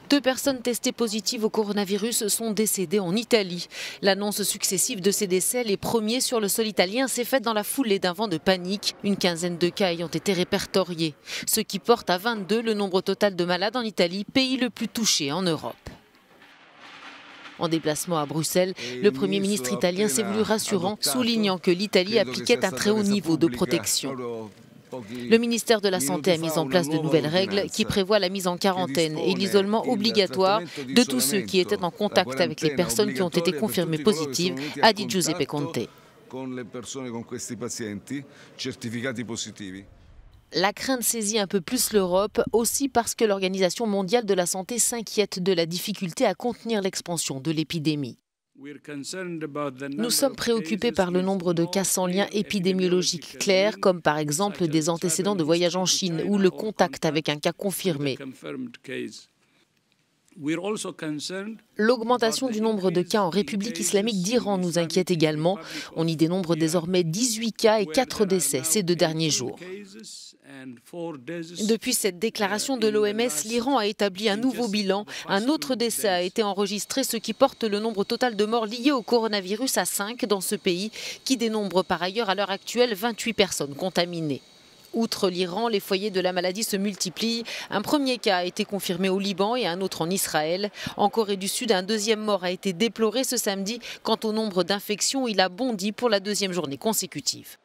2 personnes testées positives au coronavirus sont décédées en Italie. L'annonce successive de ces décès, les premiers sur le sol italien, s'est faite dans la foulée d'un vent de panique, une quinzaine de cas ayant été répertoriés. Ce qui porte à 22 le nombre total de malades en Italie, pays le plus touché en Europe. En déplacement à Bruxelles, le Premier ministre italien s'est voulu rassurant, soulignant que l'Italie appliquait un très haut niveau de protection. Le ministère de la Santé a mis en place de nouvelles règles qui prévoient la mise en quarantaine et l'isolement obligatoire de tous ceux qui étaient en contact avec les personnes qui ont été confirmées positives, a dit Giuseppe Conte. La crainte saisit un peu plus l'Europe, aussi parce que l'Organisation mondiale de la santé s'inquiète de la difficulté à contenir l'expansion de l'épidémie. Nous sommes préoccupés par le nombre de cas sans lien épidémiologique clair, comme par exemple des antécédents de voyage en Chine ou le contact avec un cas confirmé. L'augmentation du nombre de cas en République islamique d'Iran nous inquiète également. On y dénombre désormais 18 cas et 4 décès ces 2 derniers jours. Depuis cette déclaration de l'OMS, l'Iran a établi un nouveau bilan. Un autre décès a été enregistré, ce qui porte le nombre total de morts liés au coronavirus à 5 dans ce pays, qui dénombre par ailleurs à l'heure actuelle 28 personnes contaminées. Outre l'Iran, les foyers de la maladie se multiplient. Un premier cas a été confirmé au Liban et un autre en Israël. En Corée du Sud, un 2e mort a été déploré ce samedi. Quant au nombre d'infections, il a bondi pour la 2e journée consécutive.